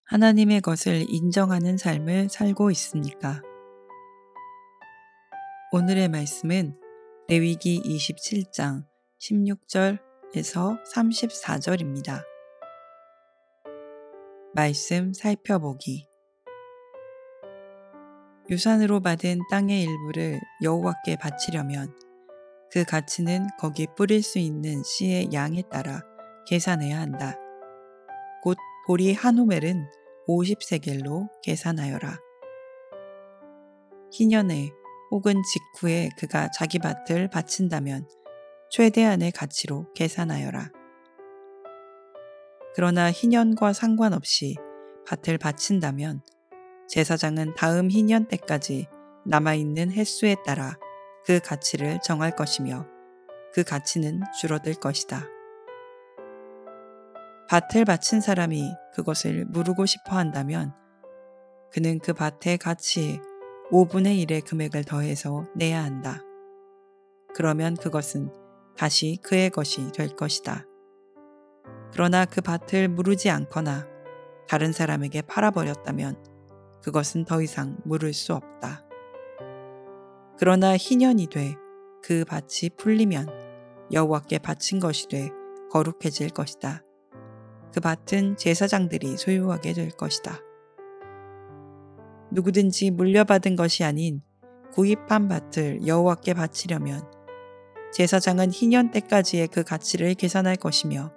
하나님의 것을 인정하는 삶을 살고 있습니까? 오늘의 말씀은 레위기 27장 16절에서 34절입니다. 말씀 살펴보기. 유산으로 받은 땅의 일부를 여호와께 바치려면 그 가치는 거기 뿌릴 수 있는 씨의 양에 따라 계산해야 한다. 곧 보리 한 호멜은 50세겔로 계산하여라. 희년에 혹은 직후에 그가 자기 밭을 바친다면 최대한의 가치로 계산하여라. 그러나 희년과 상관없이 밭을 바친다면 제사장은 다음 희년 때까지 남아있는 횟수에 따라 그 가치를 정할 것이며 그 가치는 줄어들 것이다. 밭을 바친 사람이 그것을 무르고 싶어 한다면 그는 그 밭의 가치에 5분의 1의 금액을 더해서 내야 한다. 그러면 그것은 다시 그의 것이 될 것이다. 그러나 그 밭을 무르지 않거나 다른 사람에게 팔아버렸다면 그것은 더 이상 무를 수 없다. 그러나 희년이 돼 그 밭이 풀리면 여호와께 바친 것이 돼 거룩해질 것이다. 그 밭은 제사장들이 소유하게 될 것이다. 누구든지 물려받은 것이 아닌 구입한 밭을 여호와께 바치려면 제사장은 희년 때까지의 그 가치를 계산할 것이며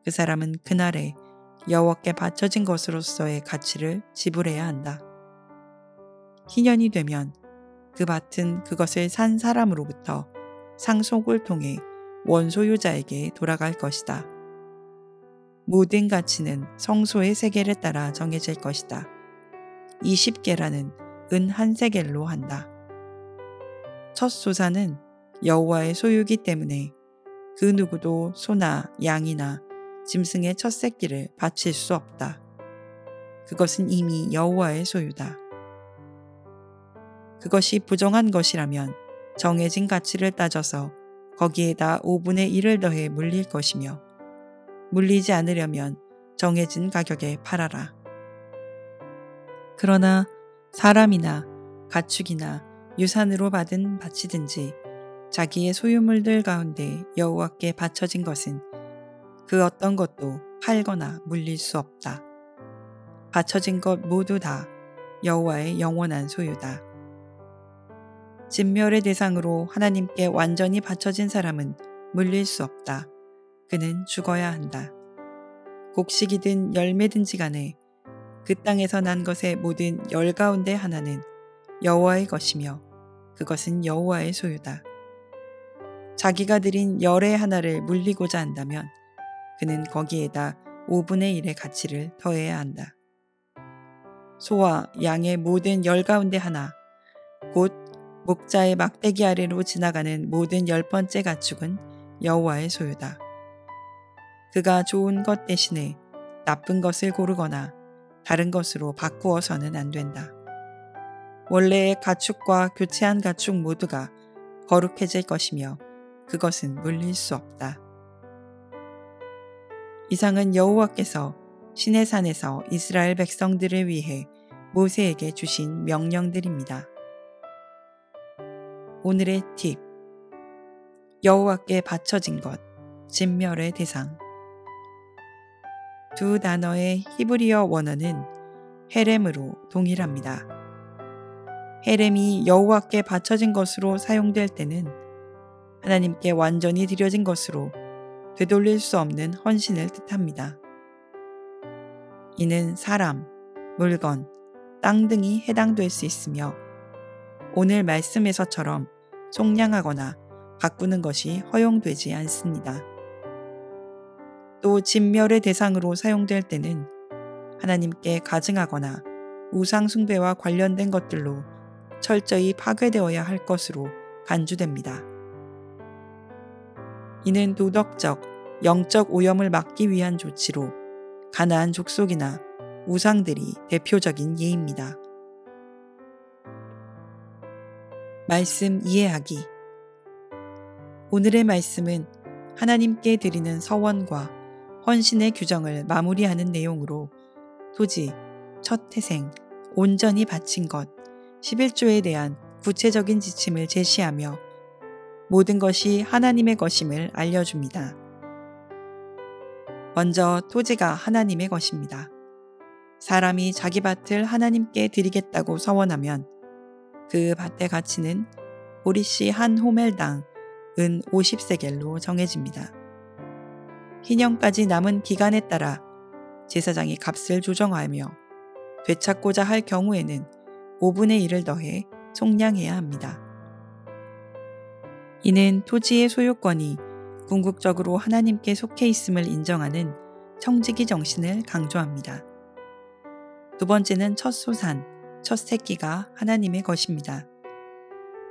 그 사람은 그날에 여호와께 바쳐진 것으로서의 가치를 지불해야 한다. 희년이 되면 그 밭은 그것을 산 사람으로부터 상속을 통해 원소유자에게 돌아갈 것이다. 모든 가치는 성소의 세겔에 따라 정해질 것이다. 20게라는 은 1세겔로 한다. 첫 소산은 여호와의 소유이기 때문에 그 누구도 소나 양이나 짐승의 첫 새끼를 바칠 수 없다. 그것은 이미 여호와의 소유다. 그것이 부정한 것이라면 정해진 가치를 따져서 거기에다 5분의 1을 더해 물릴 것이며 물리지 않으려면 정해진 가격에 팔아라. 그러나 사람이나 가축이나 유산으로 받은 밭이든지 자기의 소유물들 가운데 여호와께 바쳐진 것은 그 어떤 것도 팔거나 물릴 수 없다. 바쳐진 것 모두 다 여호와의 영원한 소유다. 진멸의 대상으로 하나님께 완전히 바쳐진 사람은 물릴 수 없다. 그는 죽어야 한다. 곡식이든 열매든지 간에 그 땅에서 난 것의 모든 열 가운데 하나는 여호와의 것이며 그것은 여호와의 소유다. 자기가 드린 열의 하나를 물리고자 한다면 그는 거기에다 5분의 1의 가치를 더해야 한다. 소와 양의 모든 열 가운데 하나, 곧 목자의 막대기 아래로 지나가는 모든 10번째 가축은 여호와의 소유다. 그가 좋은 것 대신에 나쁜 것을 고르거나 다른 것으로 바꾸어서는 안 된다. 원래의 가축과 교체한 가축 모두가 거룩해질 것이며 그것은 물릴 수 없다. 이상은 여호와께서 시내산에서 이스라엘 백성들을 위해 모세에게 주신 명령들입니다. 오늘의 팁. 여호와께 바쳐진 것, 진멸의 대상. 두 단어의 히브리어 원어는 헤렘으로 동일합니다. 헤렘이 여호와께 바쳐진 것으로 사용될 때는 하나님께 완전히 드려진 것으로 되돌릴 수 없는 헌신을 뜻합니다. 이는 사람, 물건, 땅 등이 해당될 수 있으며 오늘 말씀에서처럼 속량하거나 바꾸는 것이 허용되지 않습니다. 또 진멸의 대상으로 사용될 때는 하나님께 가증하거나 우상 숭배와 관련된 것들로 철저히 파괴되어야 할 것으로 간주됩니다. 이는 도덕적, 영적 오염을 막기 위한 조치로 가나안 족속이나 우상들이 대표적인 예입니다. 말씀 이해하기. 오늘의 말씀은 하나님께 드리는 서원과 헌신의 규정을 마무리하는 내용으로 토지, 첫 태생, 온전히 바친 것, 11조에 대한 구체적인 지침을 제시하며 모든 것이 하나님의 것임을 알려줍니다. 먼저 토지가 하나님의 것입니다. 사람이 자기 밭을 하나님께 드리겠다고 서원하면 그 밭의 가치는 보리씨 한 호멜당 은 50세겔로 정해집니다. 희년까지 남은 기간에 따라 제사장이 값을 조정하며 되찾고자 할 경우에는 5분의 1을 더해 속량해야 합니다. 이는 토지의 소유권이 궁극적으로 하나님께 속해 있음을 인정하는 청지기 정신을 강조합니다. 두 번째는 첫 소산, 첫 새끼가 하나님의 것입니다.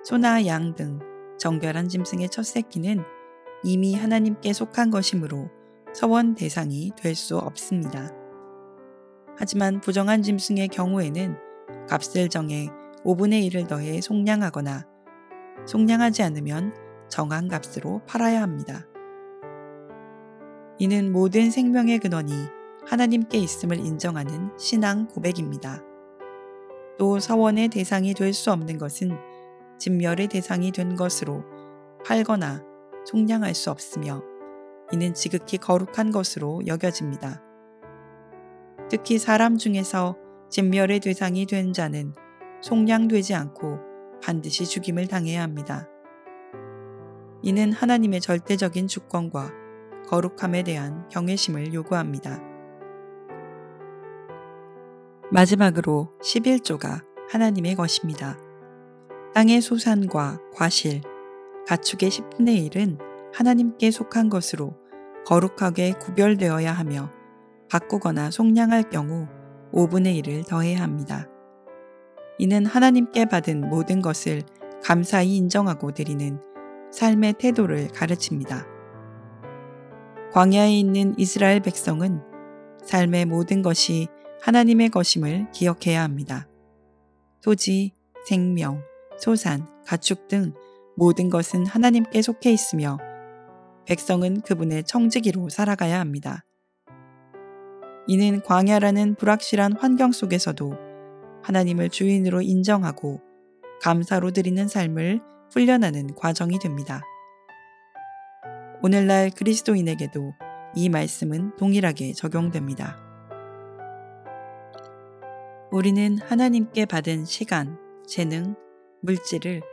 소나 양 등 정결한 짐승의 첫 새끼는 이미 하나님께 속한 것이므로 서원 대상이 될 수 없습니다. 하지만 부정한 짐승의 경우에는 값을 정해 5분의 1을 더해 속량하거나 속량하지 않으면 정한 값으로 팔아야 합니다. 이는 모든 생명의 근원이 하나님께 있음을 인정하는 신앙 고백입니다. 또 서원의 대상이 될 수 없는 것은 진멸의 대상이 된 것으로 팔거나 속량할 수 없으며 이는 지극히 거룩한 것으로 여겨집니다. 특히 사람 중에서 진멸의 대상이 된 자는 속량되지 않고 반드시 죽임을 당해야 합니다. 이는 하나님의 절대적인 주권과 거룩함에 대한 경외심을 요구합니다. 마지막으로 11조가 하나님의 것입니다. 땅의 소산과 과실, 가축의 10분의 1은 하나님께 속한 것으로 거룩하게 구별되어야 하며 바꾸거나 속량할 경우 5분의 1을 더해야 합니다. 이는 하나님께 받은 모든 것을 감사히 인정하고 드리는 삶의 태도를 가르칩니다. 광야에 있는 이스라엘 백성은 삶의 모든 것이 하나님의 것임을 기억해야 합니다. 토지, 생명, 소산, 가축 등 모든 것은 하나님께 속해 있으며 백성은 그분의 청지기로 살아가야 합니다. 이는 광야라는 불확실한 환경 속에서도 하나님을 주인으로 인정하고 감사로 드리는 삶을 훈련하는 과정이 됩니다. 오늘날 그리스도인에게도 이 말씀은 동일하게 적용됩니다. 우리는 하나님께 받은 시간, 재능, 물질을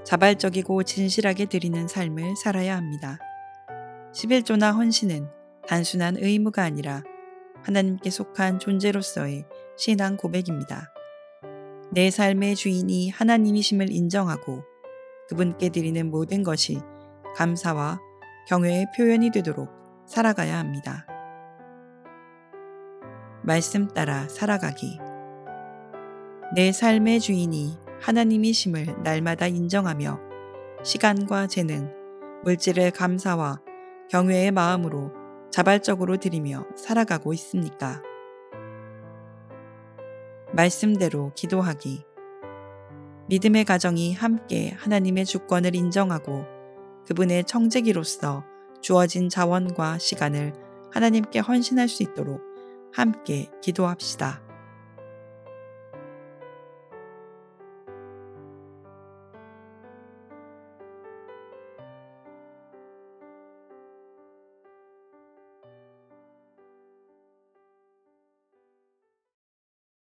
자발적이고 진실하게 드리는 삶을 살아야 합니다. 11조나 헌신은 단순한 의무가 아니라 하나님께 속한 존재로서의 신앙 고백입니다. 내 삶의 주인이 하나님이심을 인정하고 그분께 드리는 모든 것이 감사와 경외의 표현이 되도록 살아가야 합니다. 말씀 따라 살아가기. 내 삶의 주인이 하나님이심을 날마다 인정하며 시간과 재능, 물질을 감사와 경외의 마음으로 자발적으로 드리며 살아가고 있습니까? 말씀대로 기도하기. 믿음의 가정이 함께 하나님의 주권을 인정하고 그분의 청지기로서 주어진 자원과 시간을 하나님께 헌신할 수 있도록 함께 기도합시다.